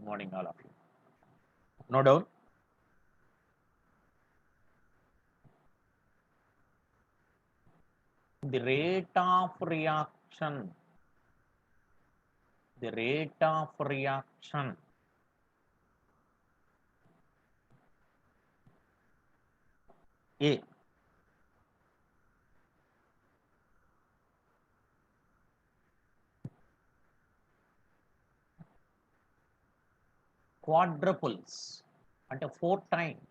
morning, all of you. No doubt. The rate of reaction A quadruples అంటే four times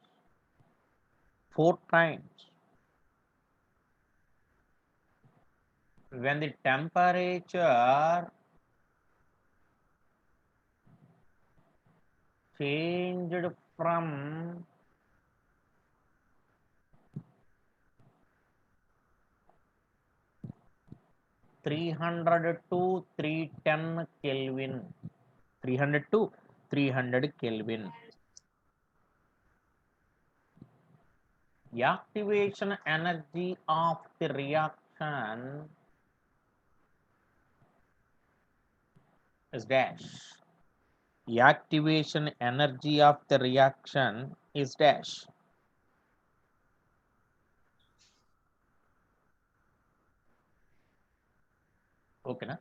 when the temperature changed from 300 to 310 Kelvin. 300 to 300 Kelvin. The activation energy of the reaction is dash. The activation energy of the reaction is dash. Okay, na?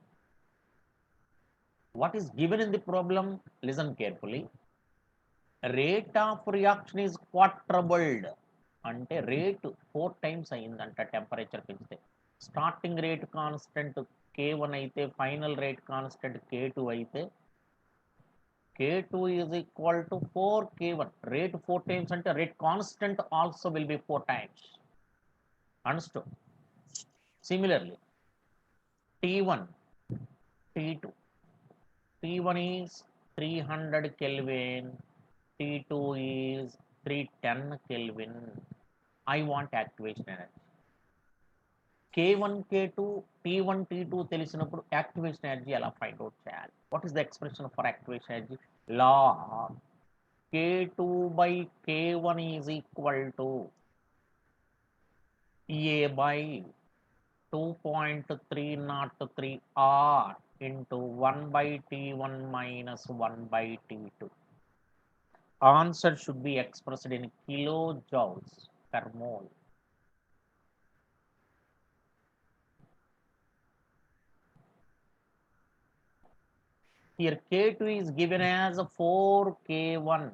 What is given in the problem? Listen carefully. Rate of reaction is quadrupled. అంటే rate 4 times అయిందంట temperature పెంచితే. Starting rate constant K1 అయితే final rate constant K2 అయితే K2 is equal to 4 K1. Rate 4 times అంటే rate constant also will be 4 times. Understood? Similarly, T1, T2. T1 is 300 Kelvin. T2 is 310 Kelvin. I want activation energy. K1, K2, T1, T2 తెలిసినప్పుడు activation energy ఎలా find out చేయాలి? What is the expression for activation energy? Log K2 by K1 is equal to A by 2.303 R into 1 by T1 minus 1 by T2. Answer should be expressed in kilojoules per mole. Here K2 is given as 4 K1.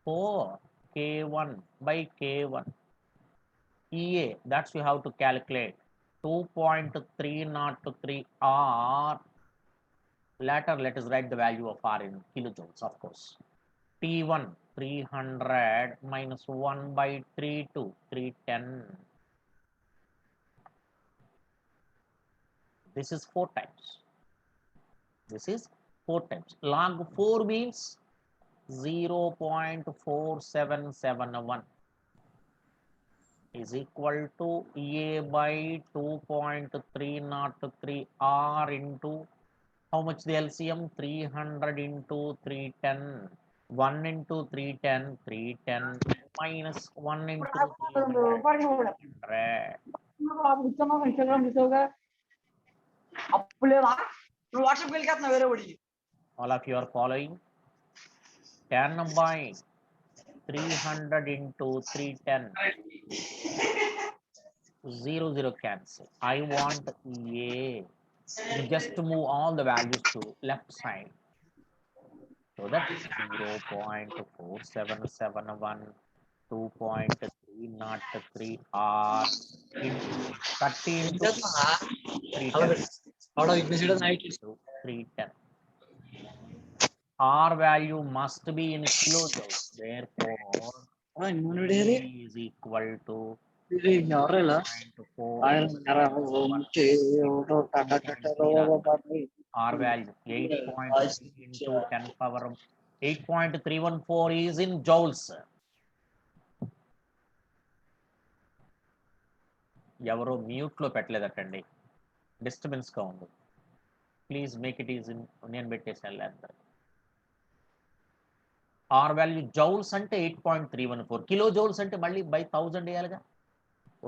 4 K1 by K1. EA, that's you have to calculate. 2.303 R. Later, let us write the value of R in kilojoules, of course. T1, 300 minus 1 by 32, 310. This is 4 times. This is 4 times. Log 4 means 0.4771 is equal to A by 2.303 R into how much the LCM? 300 into 310. 1 into 310, 310 minus 1 into 300. All of you are following? 10 by 300 into 310. 0 cancel. I want A. You just move all the values to left side. So that 0.4771, 2.303 R into 30 into 310. R value must be in kilojoules. Therefore, E is equal to 0.4. R value 8.3 into 10 power 8.314 is in joules. ఎవరో మ్యూట్లో పెట్టలేదటండి, డిస్టర్బెన్స్గా ఉంది. Please make it is నేను పెట్టేసాను అందరు. Are value joules అంటే 8.314, kilo joules అంటే మళ్ళీ by 1000 వేయాలిగా.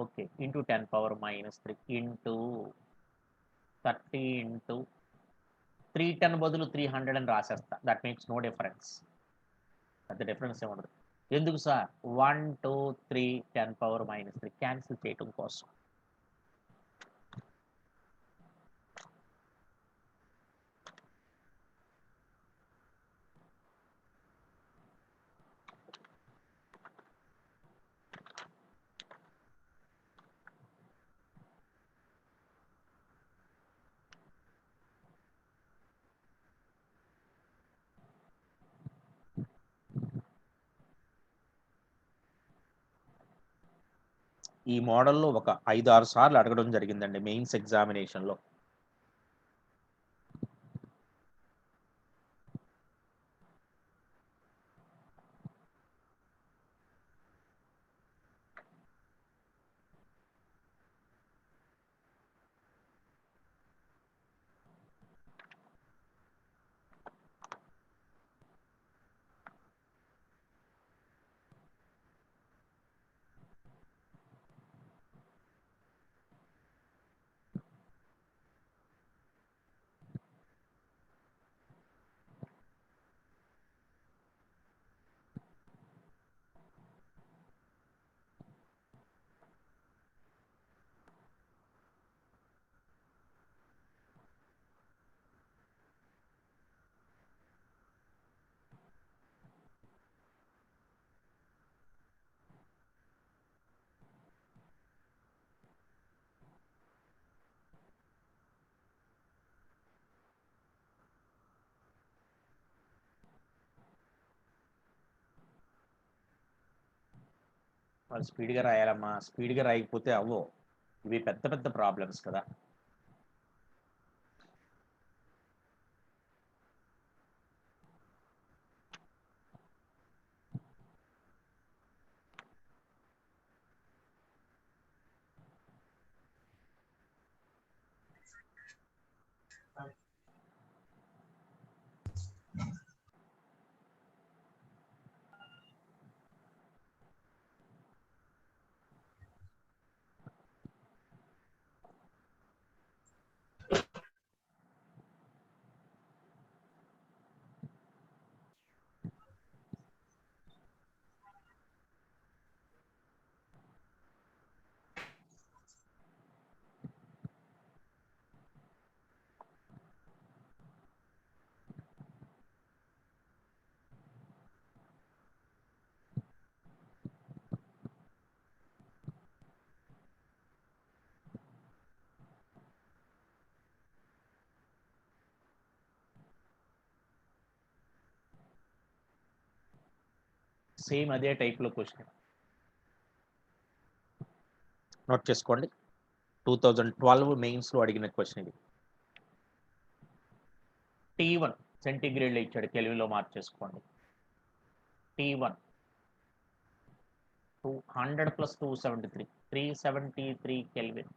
Okay, into 10 power minus 3 into 30 into 310 బదులు 300 అని రాసేస్తా. That makes no difference. పెద్ద డిఫరెన్స్ ఏమి ఉండదు. ఎందుకు సార్? 1 2 3 10⁻³ క్యాన్సిల్ చేయటం కోసం. ఈ మోడల్లో ఒక 5-6 సార్లు అడగడం జరిగిందండి మెయిన్స్ ఎగ్జామినేషన్లో. వాళ్ళు స్పీడ్గా రాయాలమ్మా. స్పీడ్గా రాయకపోతే అవ్వో. ఇవి పెద్ద పెద్ద ప్రాబ్లమ్స్ కదా. సేమ్ అదే టైప్లో క్వశ్చన్ నోట్ చేసుకోండి. 2012 మెయిన్స్లో అడిగిన క్వశ్చన్ ఇది. T1 సెంటిగ్రేడ్లో ఇచ్చాడు, కెల్విన్లో మార్చేసుకోండి. T1 200 + 273 373 kelvin.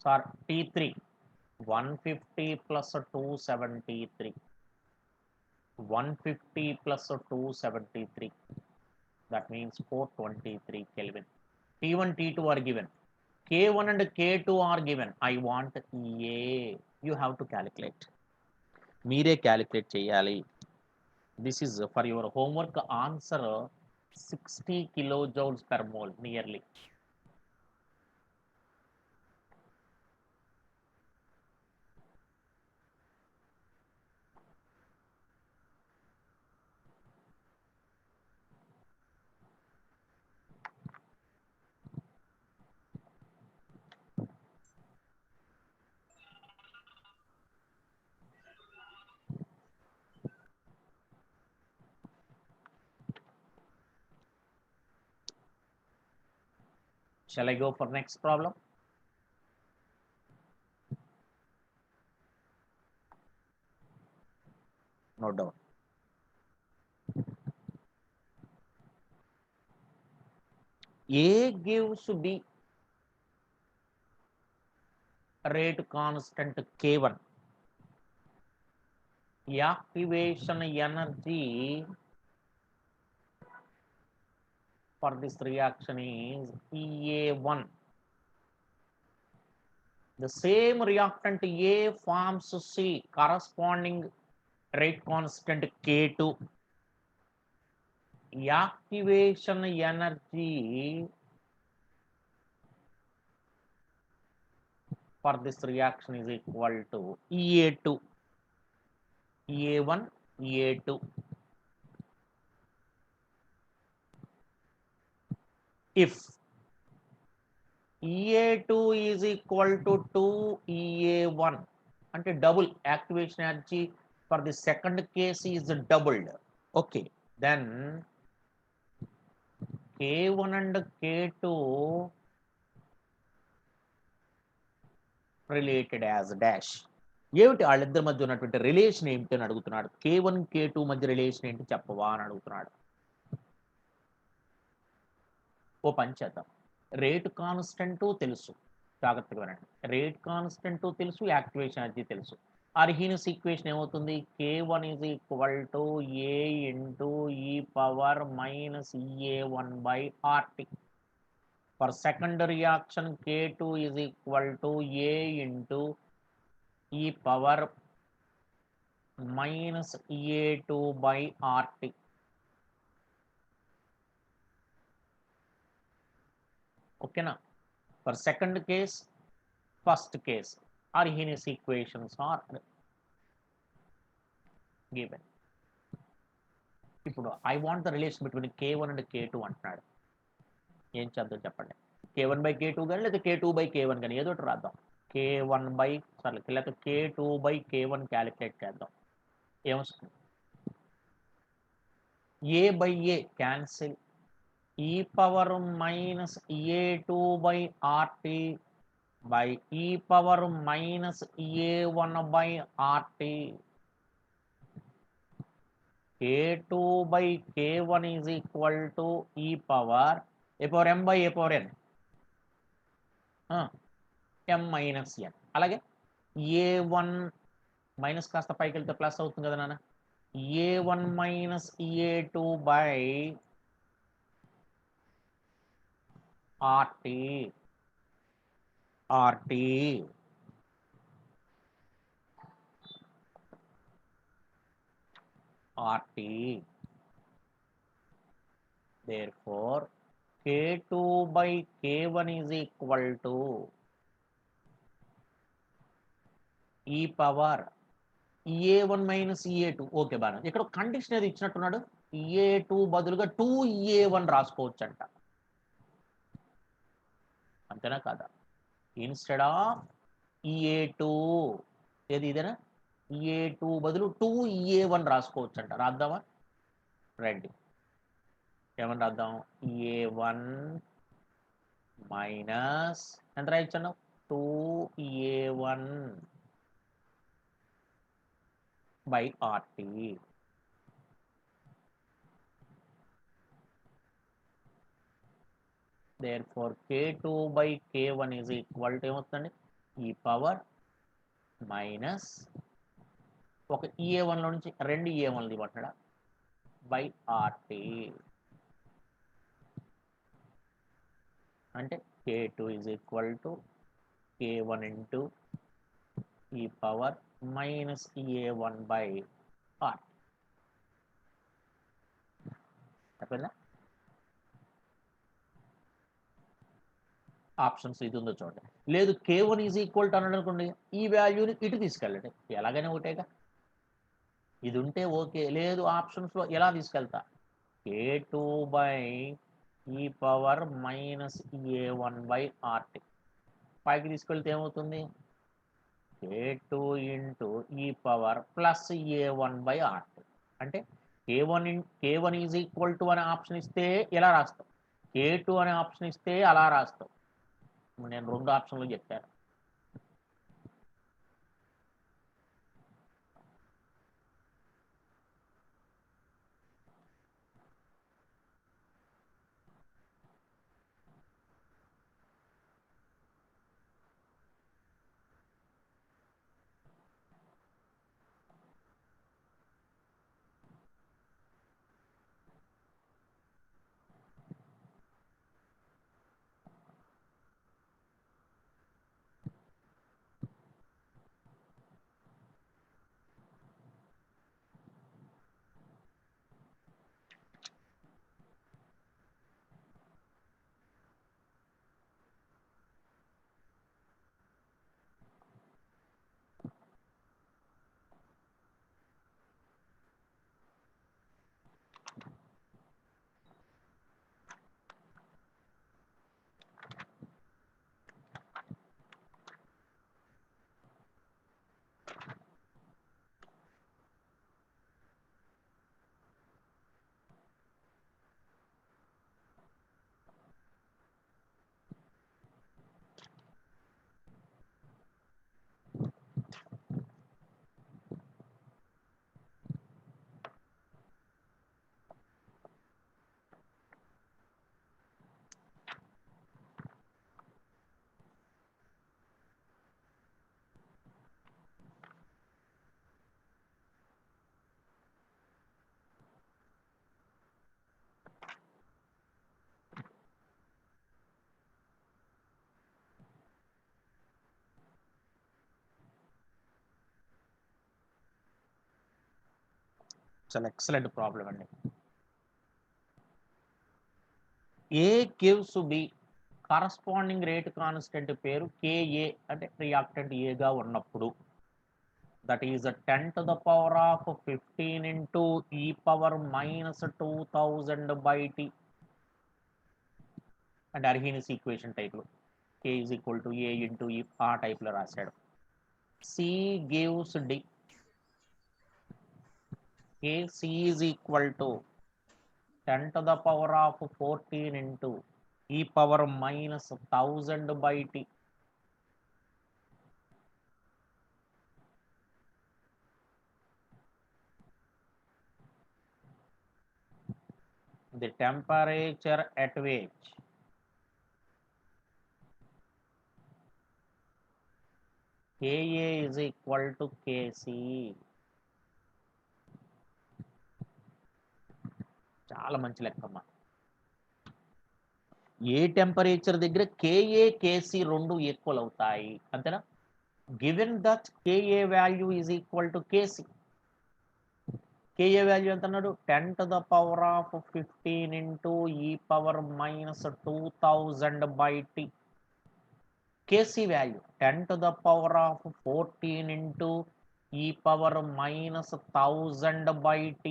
Sir T3 150 + 273 150 + 273, that means 423 Kelvin. T1, T2 are given. K1 and K2 are given. I want A. You have to calculate. మీరే క్యాలిక్యులేట్ చేయాలి. This is for your homework. Answer 60 kJ/mol nearly. Shall I go for next problem? No doubt. A gives B rate constant K1. Activation energy for this reaction is EA1. the same reactant A forms C corresponding rate constant K2. Activation energy for this reaction is equal to EA2, EA1, EA2. If EA2 is equal to 2 EA1, అంటే double activation energy for the second case is doubled. Okay, then K1 and K2 related as dash. ఏమిటి వాళ్ళిద్దరి మధ్య ఉన్నటువంటి relation ఏమిటి అని అడుగుతున్నాడు. K1 K2 మధ్య relation ఏంటి చెప్పవా అని అడుగుతున్నాడు. ఓ పని చేద్దాం. రేట్ కాన్స్టెంట్ తెలుసు, జాగ్రత్తగా వినండి. రేట్ కాన్స్టెంట్ తెలుసు, యాక్టివేషన్ ఎనర్జీ తెలుసు. అర్హీనియస్ ఈక్వేషన్ ఏమవుతుంది? K1 is equal to A into e power minus EA1 by RT. For second reaction, K2 is equal to A into e power minus EA2 by RT. Okay na? For second case, first case, Arrhenius equations are given. ఇప్పుడు I want the relation between K1 and K2 అంటున్నాడు. ఏం చేద్దాం చెప్పండి. K1 by K2 కానీ లేదా K2 by K1 కానీ ఏదో ఒకటి రాద్దాం. K1 by సరే లేకపోతే K2 by K1 క్యాలిక్యులేట్ చేద్దాం. ఏమొస్తుంది? A by A cancel, e power minus EA2 by RT by e power minus EA1 by RT. K2 by K1 is equal to e power m by a power n, m minus n. అలాగే A1 minus కాస్త పైకి వెళ్తే plus అవుతుంది కదా నాన్న. A1 minus EA2 by RT, RT. RT. Therefore, K2 by K1 is equal to e power EA1 minus EA2. Okay బాగా. ఇక్కడ condition ఏది ఇచ్చినట్టున్నాడు? EA2 బదులుగా 2 EA1 రాసుకోవచ్చు అంట. అంతేనా కాదా? ఇన్స్టెడ్ ఆఫ్ EA2 ఏది ఇదేనా? EA2 బదులు 2 EA1 రాసుకోవచ్చు అంట. రాద్దామా? రండి. ఏమని రాద్దాం? EA1 మైనస్ ఎంత రాయించాను? 2 EA1 by RT. Therefore, K2 by K1 is equal to ఏమవుతుందండి? e power మైనస్ ఒక EA1 లో నుంచి 2 EA1 ఇవ్వట్డా by RT. అంటే K2 is equal to K1 into e power minus EA1 by RT. అయిపోయిందా? Options ఇది ఉందో చూడండి. లేదు K1 ఈజ్ ఈక్వల్ టు అన్నాడు అనుకోండి, ఈ వాల్యూని ఇటు తీసుకెళ్ళండి. ఎలాగైనా ఒకటేగా. ఇది ఉంటే ఓకే, లేదు ఆప్షన్స్లో ఎలా తీసుకెళ్తా? K2 by e power minus EA1 by RT. పైకి తీసుకెళ్తే ఏమవుతుంది? K2 into e power plus EA1 by RT. అంటే K1 ఈజ్ ఈక్వల్ టు అనే ఆప్షన్ ఇస్తే ఎలా రాస్తాం? K2 అనే ఆప్షన్ ఇస్తే అలా రాస్తాం. నేను 2 ఆప్షన్లు చెప్పాను. చాలా ఎక్సలెంట్ ప్రాబ్లం అండి. A gives B corresponding rate constant పేరు KA అంటే రియాక్టెంట్ ఏగా ఉన్నప్పుడు that is 10 to the power of 15 into e power minus 2000 by t అంటే అర్హీనియస్ ఈక్వేషన్ టైప్లో K is equal to A into E ఆ టైప్లో రాశాడు. C gives D. KC is equal to 10 to the power of 14 into e power minus 1000 by t. The temperature at which KA is equal to KC. చాలా మంచి లెక్కమ్మా. ఏ temperature దగ్గర KA KC రెండు equal అవుతాయి అంతేనా? Given that KA value is equal to KC. KA value ఎంత అన్నాడు? 10 to the power of 15 into e power minus 2000 by t. KC value 10 to the power of 14 into e power minus 1000 by t.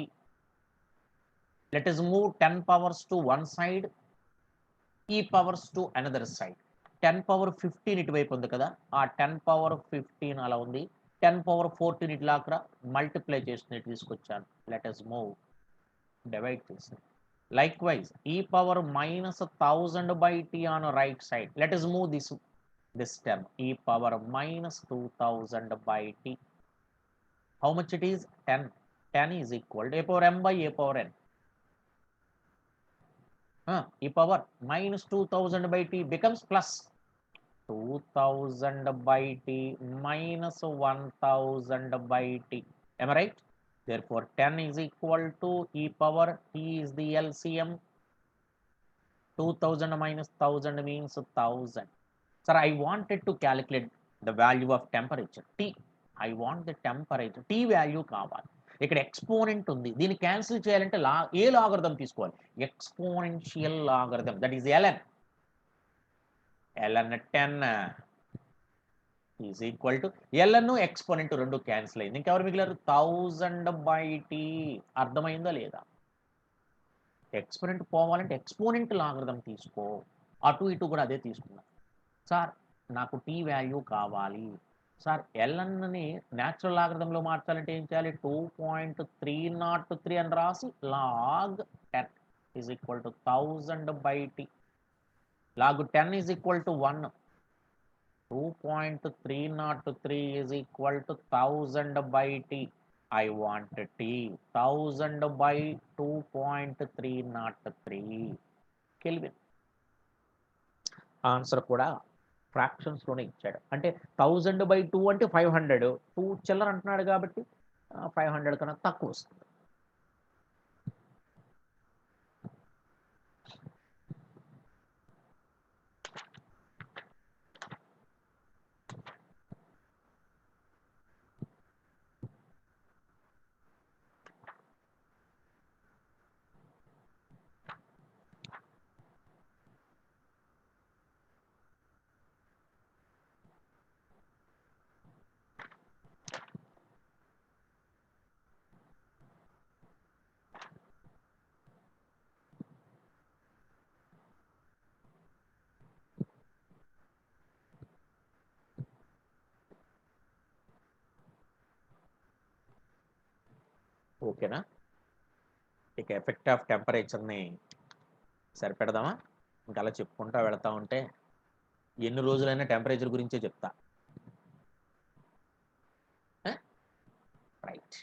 Let us move 10 powers to one side, e powers to another side. 10 power 15 ఇటువైపు ఉంది కదా, ఆ 10 power 15 అలా ఉంది. 10 power 14 ఇట్లా అక్కడ multiply చేసి తీసుకొచ్చాను. Let us move, divide చేసి. Likewise, e power minus 1000 by t on right side. Let us move this term, e power minus 2000 by t. How much it is? 10. 10 is equal to a power m by a power n. E power minus 2000 by t becomes plus 2000 by t minus 1000 by t. Am I right? Therefore, 10 is equal to e power, t is the LCM. 2000 minus 1000 means 1000. Sir, I wanted to calculate the value of temperature, T. I want the temperature, T value కావాలి. ఇక్కడ exponent ఉంది, దీన్ని cancel చేయాలంటే ఏ logarithm తీసుకోవాలి? Exponential logarithm, that is ln. ln 10 is equal to ln exponent రెండు cancel అయింది. ఇంకెవరు మిగిలారు? 1000 by t. అర్థమైందా లేదా? ఎక్స్పోనెంట్ పోవాలంటే ఎక్స్పోనెంట్ లాగరిథం తీసుకో. అటు ఇటు కూడా అదే తీసుకున్నా. సార్ నాకు టీ వాల్యూ కావాలి. సార్ lnని న్యాచురల్ లాగరిథంలో మార్చాలంటే ఏం చేయాలి? 2.303 అని రాసి log 10 is equal to 1000 by t. Log 10 is equal to 1. 2.303 is equal to 1000 by t. I want t. 1000 by 2.303 kelvin. Answer కూడా ఫ్రాక్షన్స్ లోనే ఇచ్చాడు. అంటే 1000 by 2 అంటే 500. 2 చిల్లర అంటున్నాడు కాబట్టి 500 కన్నా తక్కువ వస్తుంది. ఓకేనా? ఇక ఎఫెక్ట్ ఆఫ్ టెంపరేచర్ని సరిపెడదామా? ఇంకా అలా చెప్పుకుంటా వెళతా ఉంటే ఎన్ని రోజులైనా టెంపరేచర్ గురించే చెప్తా. రైట్.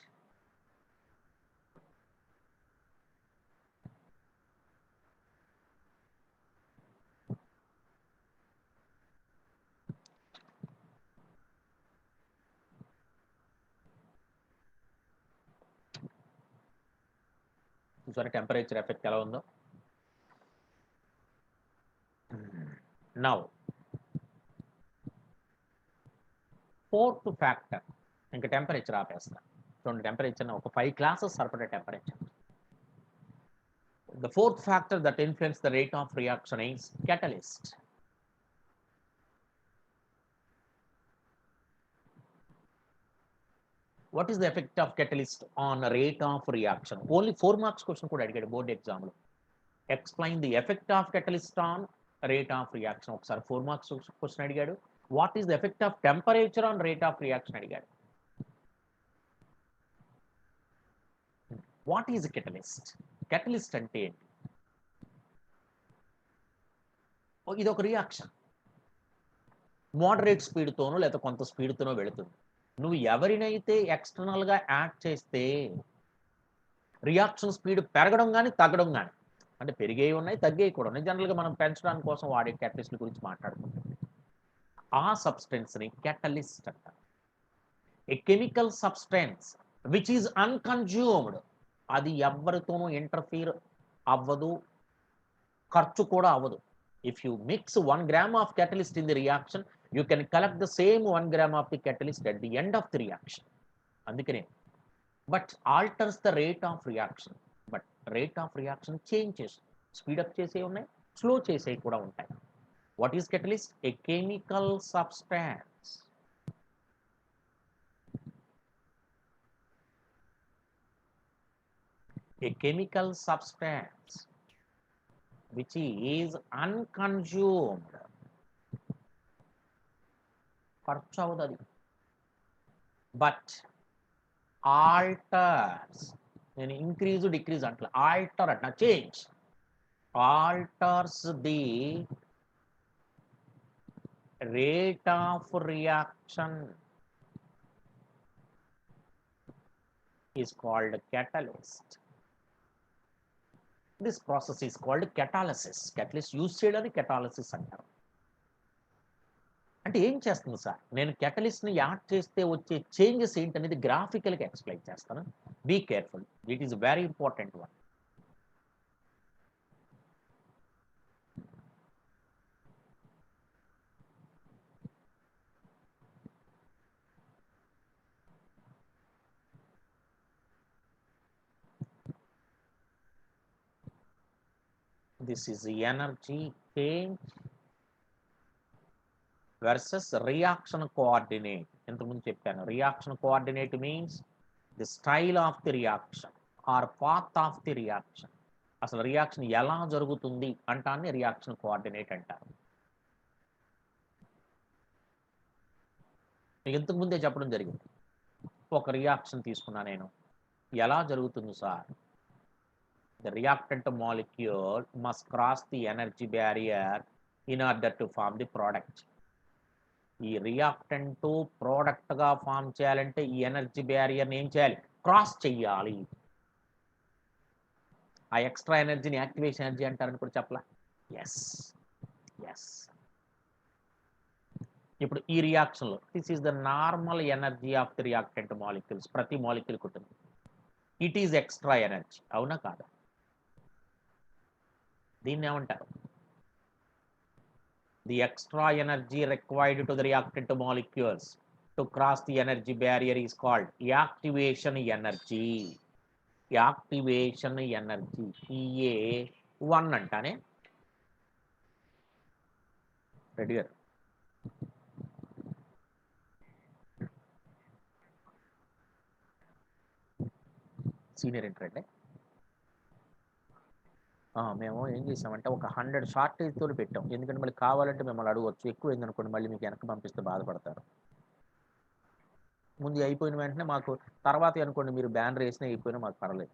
చూసారా టెంపరేచర్ ఎఫెక్ట్ ఎలా ఉందో? నౌ ఫోర్త్ ఫ్యాక్టర్, ఇంకా టెంపరేచర్ ఆపేస్తా. చూడండి టెంపరేచర్ ఒక 5 క్లాసెస్ సరిపడే temperature. The fourth factor that influences the rate of reaction is catalyst. What is the effect of catalyst on rate of reaction? Only 4 marks question could adigadu board exam lo. Explain the effect of catalyst on rate of reaction. ఒకసారి 4 marks question అడిగాడు. What is the effect of temperature on rate of reaction అడిగాడు. What is a catalyst? Catalyst అంటే ఏంటి? ఇది ఒక reaction. Moderate స్పీడ్తోనో లేదా కొంత స్పీడ్తోనో వెళుతుంది. నువ్వు ఎవరినైతే ఎక్స్టర్నల్గా యాడ్ చేస్తే రియాక్షన్ స్పీడ్ పెరగడం కానీ తగ్గడం కానీ, అంటే పెరిగేవి ఉన్నాయి తగ్గేవి కూడా ఉన్నాయి. జనరల్గా మనం పెంచడానికి కోసం వాడే క్యాటలిస్ట్ల గురించి మాట్లాడుకుంటాం. ఆ సబ్స్టెన్స్ని క్యాటలిస్ట్ అంటారు. ఏ కెమికల్ సబ్స్టెన్స్ విచ్ ఈజ్ అన్కన్జ్యూమ్డ్, అది ఎవరితోనూ ఇంటర్ఫీర్ అవ్వదు, ఖర్చు కూడా అవ్వదు. If you mix 1 gram of catalyst in the reaction, you can collect the same 1 gram of the catalyst at the end of the reaction. Andukane, but alters the rate of reaction. But rate of reaction changes. Speed up chese unnai, slow chese kuda untai. What is catalyst? A chemical substance. A chemical substance which is unconsumed. ఖర్చు అవుతుంది, but altars. నేను increase decrease అంటలే, alter అంట, change. Altars the rate of reaction is called catalyst. This process is called catalysis. Catalyst use చేయడానికి catalysis అంటారు. అంటే ఏం చేస్తుంది sir? నేను కెటలిస్ట్ని యాడ్ చేస్తే వచ్చే చేంజెస్ ఏంటనేది గ్రాఫికల్గా ఎక్స్ప్లెయిన్ చేస్తాను. Be careful, it is very important one. This is energy change versus reaction coordinate. ఇంతకుముందు చెప్పాను, reaction coordinate means the style of the reaction or path of the reaction. అసలు reaction ఎలా జరుగుతుంది అంటాన్ని రియాక్షన్ కోఆర్డినేట్ అంటారు. మీకు ఇంతకు ముందే చెప్పడం జరిగింది. ఒక రియాక్షన్ తీసుకున్నా నేను, ఎలా జరుగుతుంది sir? The reactant molecule must cross the energy barrier in order to form the product. ఈ రియాక్టెంట్ ప్రోడక్ట్గా ఫామ్ చేయాలంటే ఈ ఎనర్జీ బ్యారియర్ని ఏం చేయాలి? క్రాస్ చెయ్యాలి. ఆ ఎక్స్ట్రా ఎనర్జీని యాక్టివేషన్ ఎనర్జీ అంటారని కూడా చెప్పలా? Yes yes. ఇప్పుడు ఈ రియాక్షన్లో this is the normal energy of the reactant molecules. ప్రతి మాలిక్యూల్ ఉంటుంది. ఇట్ ఈజ్ ఎక్స్ట్రా ఎనర్జీ, అవునా కాదా? దీన్ని ఏమంటారు? The extra energy required to the reactant molecules to cross the energy barrier is called activation energy. Activation energy, EA1 అంటానే. Ready గారు? Senior inter అంటే మేము ఏం చేసామంటే ఒక 100 షార్టేజ్తో పెట్టాం. ఎందుకంటే మళ్ళీ కావాలంటే మిమ్మల్ని అడగవచ్చు. ఎక్కువ ఏందనుకోండి మళ్ళీ మీకు వెనక్కి పంపిస్తే బాధపడతారు. ముందు అయిపోయిన వెంటనే మాకు తర్వాత అనుకోండి మీరు బ్యానర్ వేసినా అయిపోయినా మాకు పర్లేదు.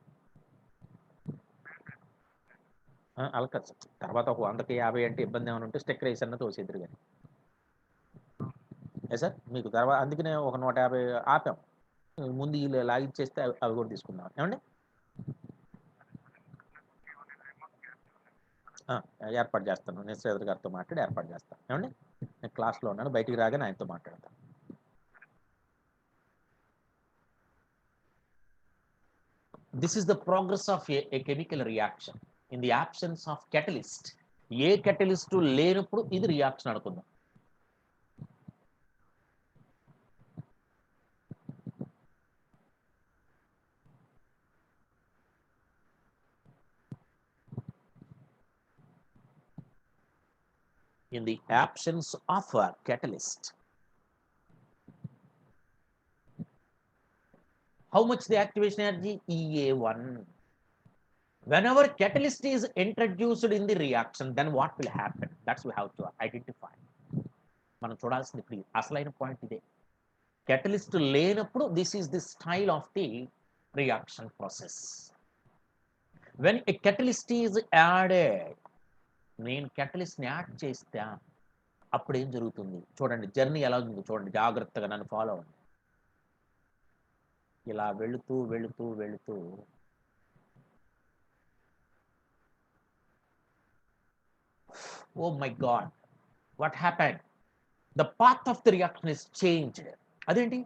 అలా తర్వాత ఒక 100కి 50 అంటే ఇబ్బంది ఏమైనా ఉంటే స్టిక్కర్ వేసన్నా తోసేద్దరు కానీ. సార్ మీకు తర్వాత అందుకనే ఒక 150 ఆపాం. ముందు వీళ్ళు లాగిచ్చేస్తే అవి కూడా తీసుకుందాం. ఏమండి? ఏర్పాటు చేస్తాను. నేను శ్రీధర్ గారితో మాట్లాడి ఏర్పాటు చేస్తాను. ఏమండి? నేను క్లాస్లో ఉన్నాను, బయటికి రాగానే ఆయనతో మాట్లాడతాను. This is the progress of A chemical reaction in the absence of catalyst. A catalyst లేనప్పుడు ఇది రియాక్షన్ అనుకుందాం. in the absence of a catalyst. How much the activation energy? EA1. Whenever catalyst is introduced in the reaction, then what will happen? That's we have to identify. మనం చూడాల్సింది ఇప్పుడు అసలైన point ఇదే. catalyst లేనప్పుడు this is the style of the reaction process. When a catalyst is added, నేను catalyst ని add చేస్తా, అప్పుడు ఏం జరుగుతుంది చూడండి. జర్నీ ఎలా ఉంది చూడండి, జాగ్రత్తగా నన్ను ఫాలో అవ్వండి. ఇలా వెళుతూ వెళుతూ వెళుతూ oh my god, what happened? The path of the reaction is changed. అదేంటి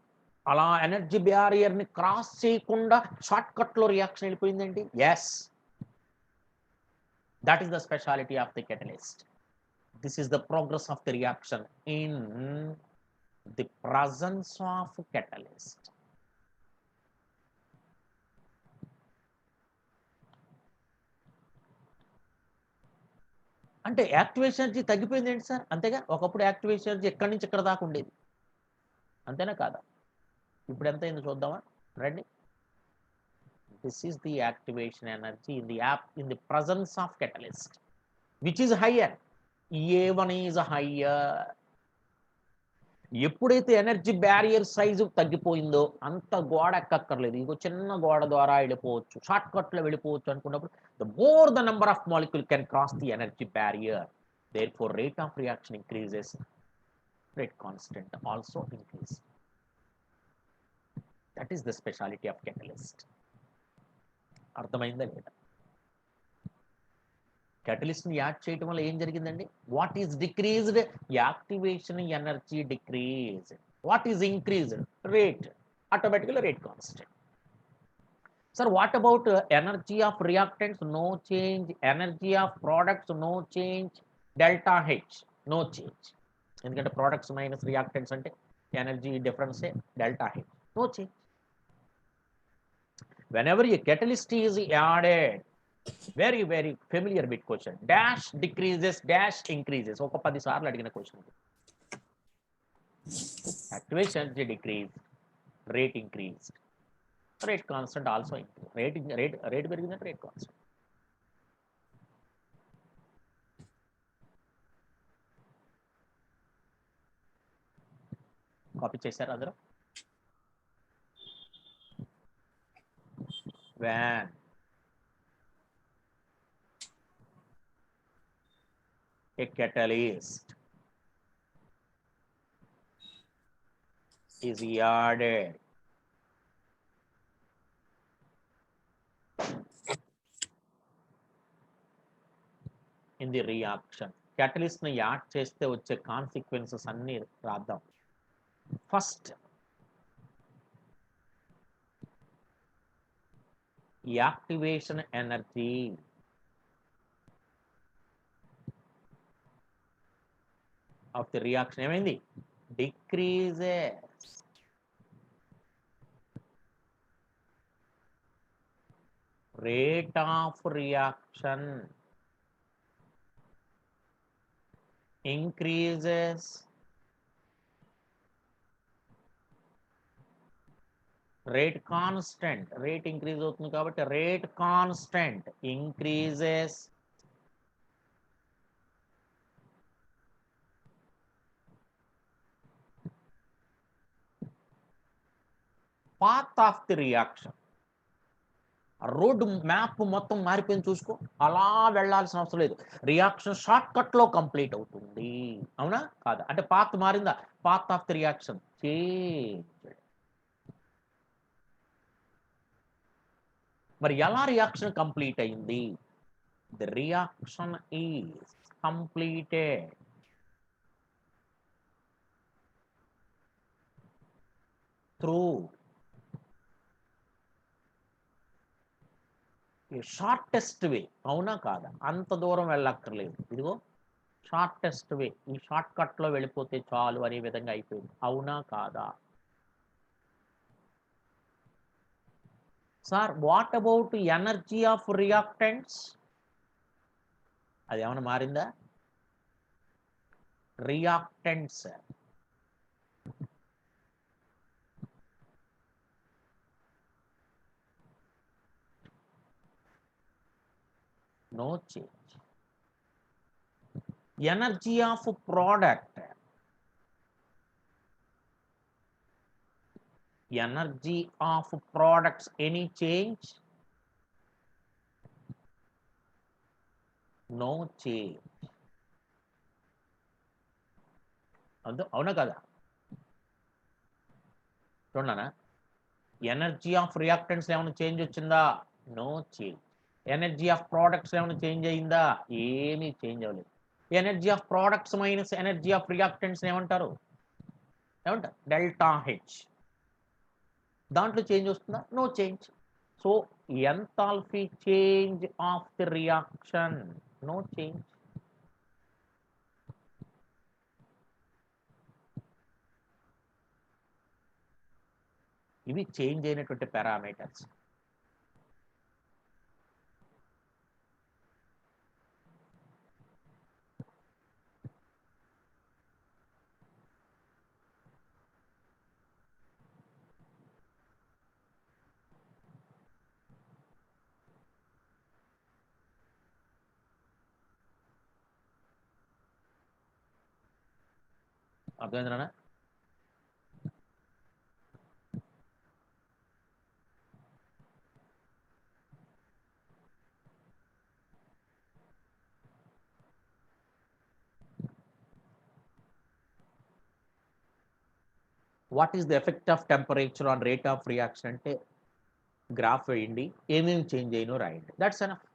అలా ఎనర్జీ బ్యారియర్ ని క్రాస్ చేయకుండా షార్ట్ కట్ లో రియాక్షన్ వెళ్ళిపోయిందండి. Yes, that is the speciality of the catalyst. This is the progress of the reaction in the presence of catalyst. అంటే activation energy తగ్గిపోయింది ఏంటి sir? అంతేగా, ఒకప్పుడు యాక్టివేషన్ ఎనర్జీ ఎక్కడి నుంచి ఇక్కడ దాకా ఉండేది, అంతేనా కాదా? ఇప్పుడు ఎంత అయింది చూద్దామా రండి. This is the activation energy in the presence of catalyst, which is higher. A1 is higher. ఎప్పుడైతే ఎనర్జీ బ్యారియర్ సైజు తగ్గిపోయిందో అంత గోడ ఎక్కక్కర్లేదు, ఇంకో చిన్న గోడ ద్వారా వెళ్ళిపోవచ్చు, షార్ట్ కట్లో వెళ్ళిపోవచ్చు అనుకున్నప్పుడు the more the number of molecule can cross the energy barrier, therefore rate of reaction increases, rate constant also increases. That is the speciality of catalyst. అర్థమైందా లేదా? catalyst ని యాడ్ చేయడం వల్ల ఏం జరిగిందండి? What is decreased? Activation energy decrease. What is increased? Rate. Automatical rate constant. Sir, what about energy of reactants? No change. Energy of products? No change. Delta H? No change. ఎందుకంటే products minus reactants అంటే energy difference delta H. No change. Whenever a catalyst is added, very very familiar with question, dash decreases, dash increases. ఒక 10 సార్లు అడిగిన question. Activation energy decrease, rate increased. Rate constant also increase. Rate పెరిగిందంటే rate constant. Copy చేశారు అందరూ? When a catalyst is added in the reaction, catalyst ని add చేస్తే వచ్చే consequences అన్ని రాద్దాం. First, activation energy of the reaction ఏమైంది? Decreases. Rate of reaction increases. Rate constant, rate increase అవుతుంది కాబట్టి rate constant increases. Path of the reaction, road map మొత్తం మారిపోయింది చూసుకో, అలా వెళ్ళాల్సిన అవసరం లేదు, రియాక్షన్ షార్ట్ కట్ లో కంప్లీట్ అవుతుంది. అవునా కాదా? అంటే పాత్ మారిందా? Path of the reaction change. మరి ఎలా రియాక్షన్ కంప్లీట్ అయింది? The reaction is completed through shortest వే. అవునా కాదా? అంత దూరం వెళ్ళక్కర్లేదు, ఇదిగో షార్టెస్ట్ వే, ఈ షార్ట్ కట్ లో వెళ్ళిపోతే చాలు అనే విధంగా అయిపోయింది. అవునా కాదా? Sir, what about energy of reactants? అది ఏమైనా మారిందా? reactants. No change. Energy of product. Energy of products, any change? No change. అవునా కదా? చూడనా? ఎనర్జీ ఆఫ్ రియాక్టెంట్స్ ఏమైనా చేంజ్ వచ్చిందా? No change. Energy of products ఏమైనా చేంజ్ అయిందా? ఏమీ చేంజ్ అవ్వలేదు. Energy of products minus energy of reactants ఏమంటారు? ఏమంటారు? Delta H. దాంట్లో చేంజ్ వస్తుందా? No change. So enthalpy change of the reaction, no change. ఇవి చేంజ్ అయినటువంటి పారామీటర్స్. అర్థమైందా? What is the effect of temperature on rate of reaction అంటే graph వేయండి, ఏమేమి చేంజ్ అయినో రాయండి. That's enough.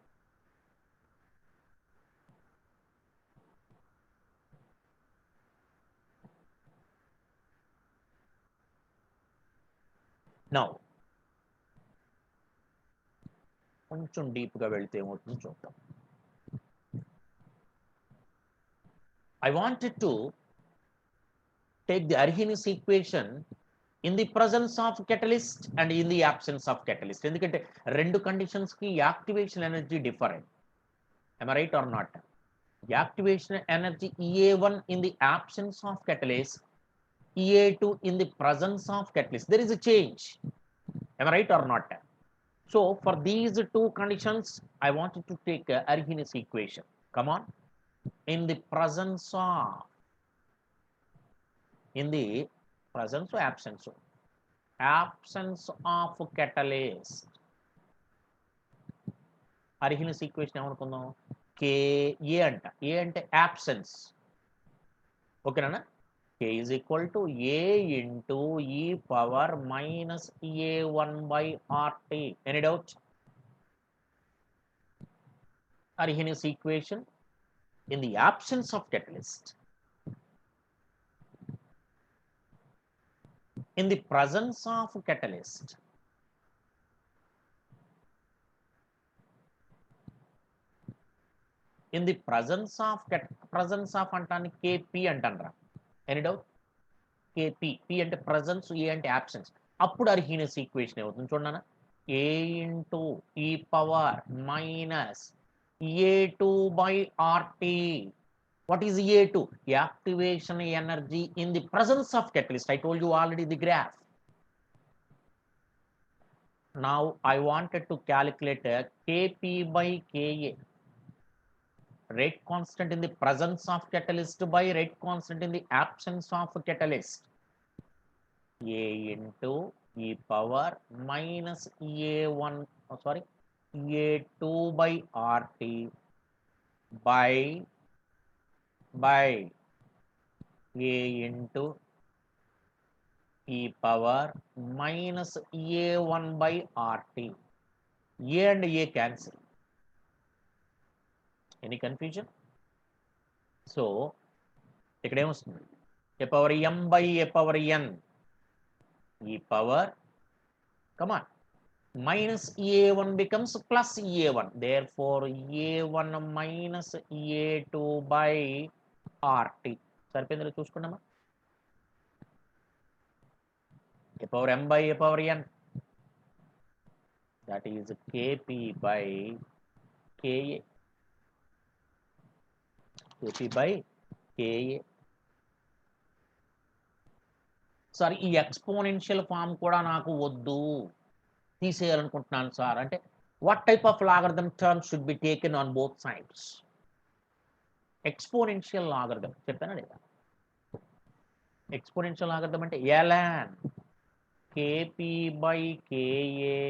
నౌ కొంచెం డీప్గా వెళ్తే ఏమవుతుందో చూద్దాం. I wanted to take the Arrhenius equation in the presence of catalyst and in the absence of catalyst. ఎందుకంటే రెండు కండిషన్స్ కి activation energy different. Am I right or not? Activation energy EA1 in the absence of catalyst, EA2 in the presence of catalyst. There is a change. Am I right or not? So for these two conditions, I wanted to take Arrhenius equation. Come on. In the presence of, in the presence or absence of catalyst, Arrhenius equation ఏమనుకుందాం? KA అంట. A అంటే absence. ఓకేనా? K is equal to A into e power minus EA1 by RT. Any doubt? Arrhenius equation in the absence of catalyst, in the presence of catalyst, in the presence of అంటానికి KP అంటారా? Any doubt? KP. P అంటే presence, A అంటే absence. అప్పుడు Arrhenius equation అవుతుంది చూడనా? A into e power minus EA2 by RT. What is EA2? Activation energy in the presence of catalyst. I told you already the graph. Now I wanted to calculate Kp by Ka. Rate constant in the presence of catalyst by rate constant in the absence of catalyst. A into e power minus EA1, EA2 by RT by A into e power minus EA1 by RT. A and A cancel. Any confusion? So ఇక్కడ ఏమొస్తుంది? A power m by A power n, e power, come on, minus EA1 becomes plus EA1. Therefore EA1 minus EA2 by RT. సరిపోయిందో చూసుకున్నామా? A power m by A power n, that is Kp by Ka. Kp by Ka. Sir ఈ exponential form కూడా నాకు వద్దు, తీసేయాలనుకుంటున్నాను sir అంటే what type of logarithm terms should be taken on both sides? Exponential logarithm చెప్పానా లేదా? Exponential logarithm అంటే ln Kp by Ka.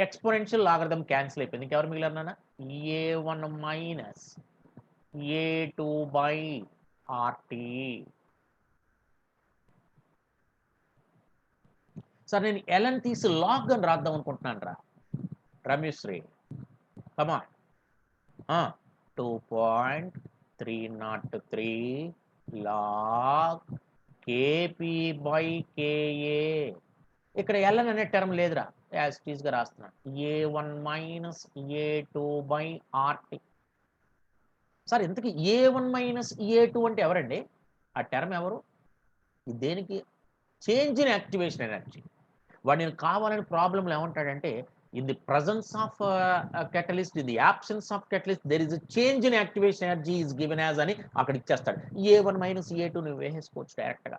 Exponential logarithm cancel అయిపోయింది, ఇంకెవరు మిగిలారు నాన్న? a1 minus a2 by RT. Sir నేను ln తీసి లాగ్ అని రాద్దాం అనుకుంటున్నాను రా రమేశ్రీ. Comma 2.303 log KP by Ka. ఇక్కడ ln అనే టర్మ్ లేదురా, యాజ్ ఇట్ ఈస్గా రాస్తున్నాను. a1 minus a2 by RT. Sir ఇంతకీ a1 మైనస్ a2 అంటే ఎవరండి? ఆ టర్మ్ ఎవరు? దేనికి? Change in activation energy. వాడు నేను కావాలని ప్రాబ్లంలో ఏమంటాడంటే in the presence of catalyst, in the absence of catalyst there is change in activation energy is given as అని అక్కడ ఇచ్చేస్తాడు. a1 మైనస్ a2 నువ్వు వేసేసుకోవచ్చు డైరెక్ట్గా.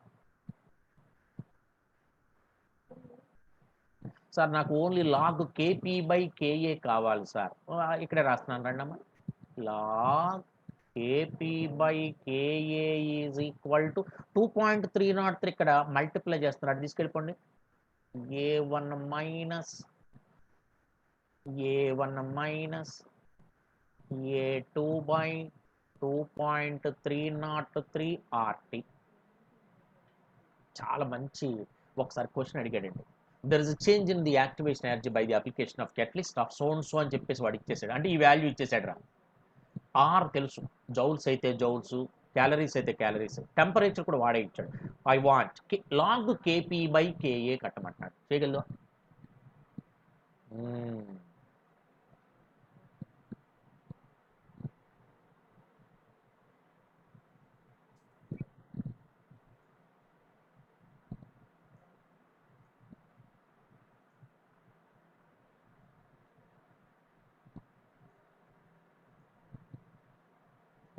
సార్ నాకు only log KP by KA కావాలి సార్, ఇక్కడే రాస్తున్నాను రండమ్మ. Log KP by KA is equal to 2.303. ఇక్కడ మల్టిప్లై చేస్తున్నాడు, తీసుకెళ్ళిపోండి. a1 minus a2 by 2.303 RT. చాలా మంచి ఒకసారి క్వశ్చన్ అడిగాడండి. There is change in the activation energy by the application of catalyst of so and so అని చెప్పేసి వాడు ఇచ్చేసాడు. అంటే ఈ వాల్యూ ఇచ్చేసాడు రా. ఆర్ తెలుసు, జౌల్స్ అయితే జౌల్స్, క్యాలరీస్ అయితే క్యాలరీస్, టెంపరేచర్ కూడా వాడే ఇచ్చాడు. I want log KP by KA కట్టమంటున్నాడు. చేయగలదు?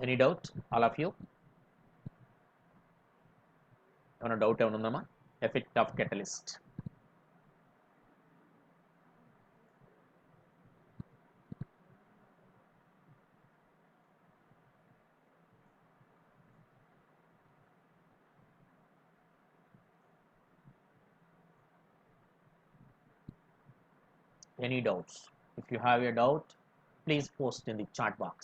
Any doubt all of you? ఏమైనా డౌట్ ఏమైనా ఉందమ్మా? Effect of catalyst. Any doubts? If you have a doubt, please post in the chat box.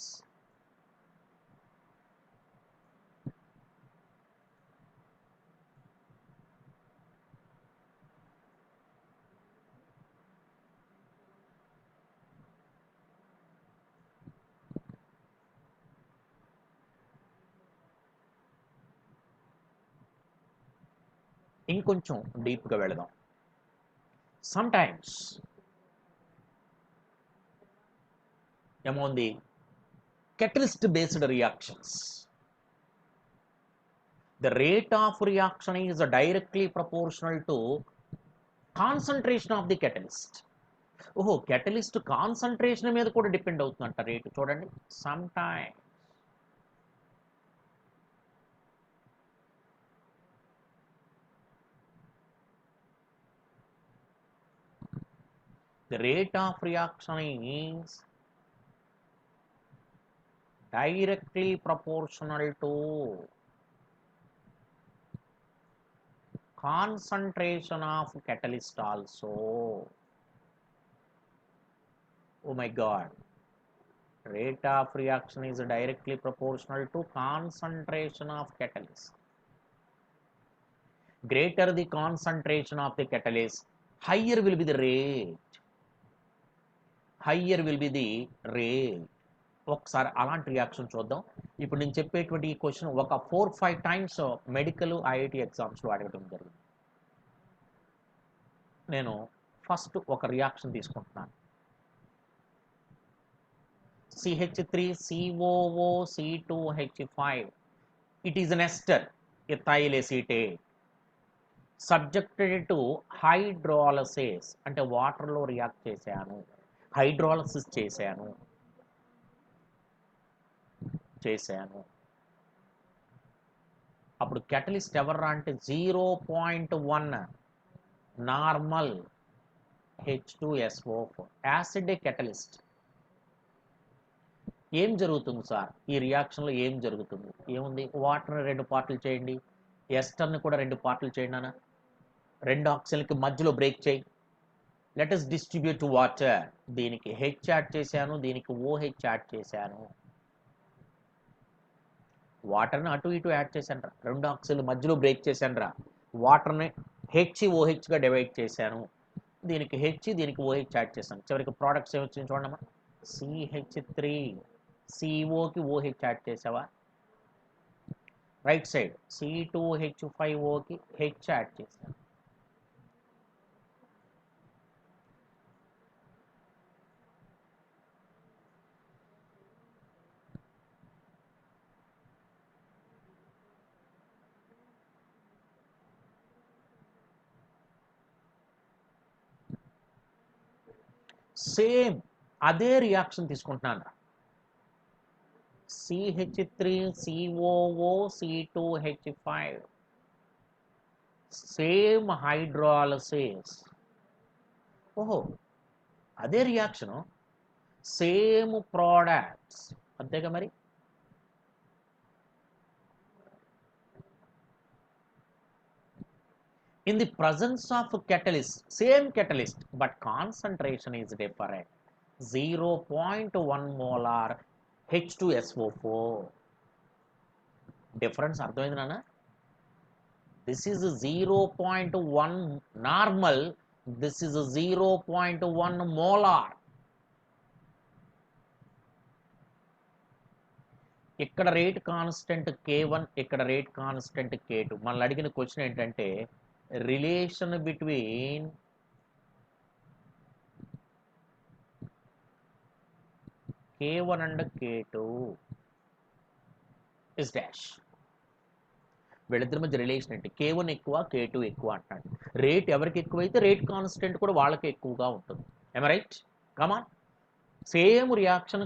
ఇంకొంచెం డీప్గా వెళదాం. Sometimes among the catalyst based reactions, the rate of reaction is directly proportional to concentration of the catalyst. ఓహో, catalyst concentration మీద కూడా depend అవుతుందంట rate. చూడండి, sometimes the rate of reaction is directly proportional to concentration of catalyst also. Oh my god, rate of reaction is directly proportional to concentration of catalyst. Greater the concentration of the catalyst, higher will be the rate. Higher will be the rate. ఒకసారి అలాంటి reaction చూద్దాం. ఇప్పుడు నేను చెప్పేటువంటి ఈ question ఒక 4-5 times medical IIT ఎగ్జామ్స్లో అడగడం జరిగింది. నేను ఫస్ట్ ఒక రియాక్షన్ తీసుకుంటున్నాను. CH3COOC2H5. It is an ester, ethyl acetate, subjected to hydrolysis. అంటే వాటర్లో రియాక్ట్ చేశాను, హైడ్రాలసిస్ చేశాను. అప్పుడు కెటలిస్ట్ ఎవర్రా అంటే 0.1 నార్మల్ H2SO4 యాసిడ్ కెటలిస్ట్. ఏం జరుగుతుంది సార్ ఈ రియాక్షన్లో? ఏం జరుగుతుంది? ఏముంది, వాటర్ని 2 పార్ట్లు చేయండి, ఎస్టర్ని కూడా 2 పార్ట్లు చేయండి అన్న, 2 ఆక్సిజన్లకి మధ్యలో బ్రేక్ చేయి, లెట్ us డిస్ట్రిబ్యూట్ వాటర్. దీనికి హెచ్ యాడ్ చేశాను, దీనికి OH యాడ్ చేశాను, వాటర్ని అటు ఇటు యాడ్ చేశాను రా, 2 ఆక్సిజన్లు మధ్యలో బ్రేక్ చేశాను రా, వాటర్ని HOHగా డివైడ్ చేశాను, దీనికి హెచ్ దీనికి OH యాడ్ చేశాను, చివరికి ప్రోడక్ట్స్ ఏమొచ్చింది చూడమ్మా, CH3 COకి OH యాడ్ చేసావా, రైట్ సైడ్ C2H5Oకి హెచ్ యాడ్ చేశాను. సేమ్ అదే రియాక్షన్ తీసుకుంటున్నాను, CH3COO C2H5, సేమ్ హైడ్రాలసిస్. ఓహో, అదే రియాక్షను, సేమ్ ప్రోడక్ట్స్, అంతేగా మరి. In the presence of catalyst, same catalyst, but concentration is different. 0.1 molar H2SO4. Difference అర్థమైంది నాన్న? This is 0.1 normal, this is 0.1 molar. ఇక్కడ రేట్ కాన్స్టెంట్ K1, ఇక్కడ rate constant K2. మనల్ని అడిగిన క్వశ్చన్ ఏంటంటే relation between K1 and K2 is dash. వీళ్ళిద్దరి మధ్య relation ఏంటి? K1 ఎక్కువ, K2 ఎక్కువ అంటాడు. రేట్ ఎవరికి ఎక్కువైతే రేట్ కాన్స్టెంట్ కూడా వాళ్ళకి ఎక్కువగా ఉంటుంది. Am I right? Come on. Same reaction,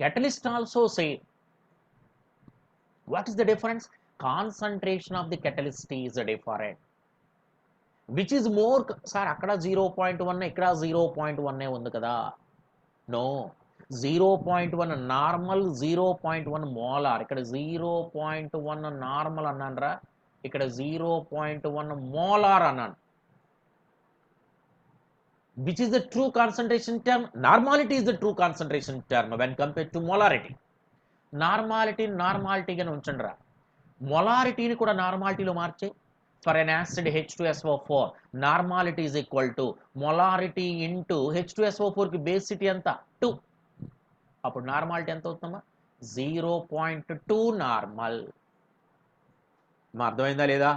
catalyst also same. What is the difference? Concentration of the catalyst is different. Which is more, sir అక్కడ 0.1 ఇక్కడ 0.1 ఉంది కదా? No, 0.1 normal, 0.1 molar. ఇక్కడ 0.1 నార్మల్ అన్నాను రా, ఇక్కడ 0.1 మోలార్ అన్నాను. Which is the true concentration term? Normality is the true concentration term when compared to molarity. నార్మాలిటీగానే ఉంచండి రా, మొలారిటీని కూడా నార్మాలిటీలో మార్చే. For an acid H2SO4, normality is equal to molarity into H2SO4కి బేసిటీ ఎంత? 2. అప్పుడు నార్మాలిటీ ఎంత అవుతుందమ్మా? 0.2 నార్మల్. మా అర్థమైందా లేదా?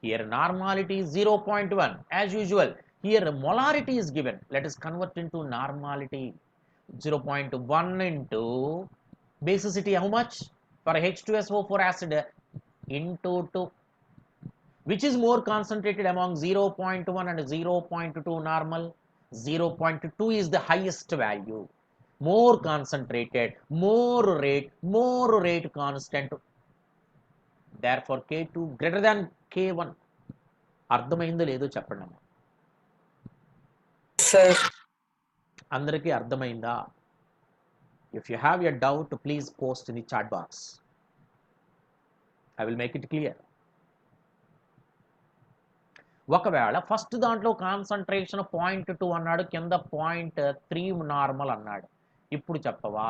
Here normality is 0.1 as usual. Here molarity is given. Let us convert into normality. 0.1 into basicity how much? For H2SO4 acid into 2. Which is more concentrated among 0.1 and 0.2 normal? 0.2 is the highest value. More concentrated, more rate constant. Therefore K2 greater than K1. అర్థమైందో లేదో చెప్పండి అమ్మా. Sir అందరికీ అర్థమైందా? If you have a doubt, please post in the chat box. I will make it clear. ఒకవేళ first దాంట్లో concentration 0.2 అన్నాడు, కింద 0.3 నార్మల్ అన్నాడు, ఇప్పుడు చెప్పవా?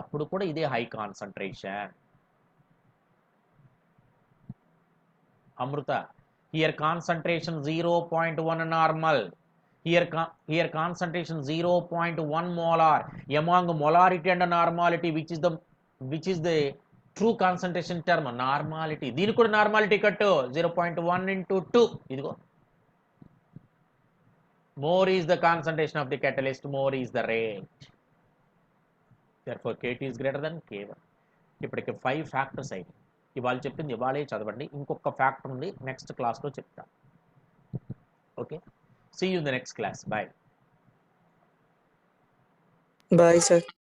అప్పుడు కూడా ఇదే high concentration. Amrutha, here concentration 0.1 normal, here concentration 0.1 molar. Among molarity and normality, which is the true concentration term? Normality. దీనికి కూడా నార్మాలిటీ కట్టు, 0.1 into 2. ఇదిగో, more is the concentration of the catalyst, more is the rate. Therefore K2 is greater than K1. ఇప్పటికి 5 factors అయ్యాయి. ఇవాళ చెప్పింది ఇవాళే చదవండి, ఇంకొక ఫ్యాక్టర్ ఉంది నెక్స్ట్ క్లాస్లో చెప్తా. Okay, see you in the next class. Bye. Bye sir.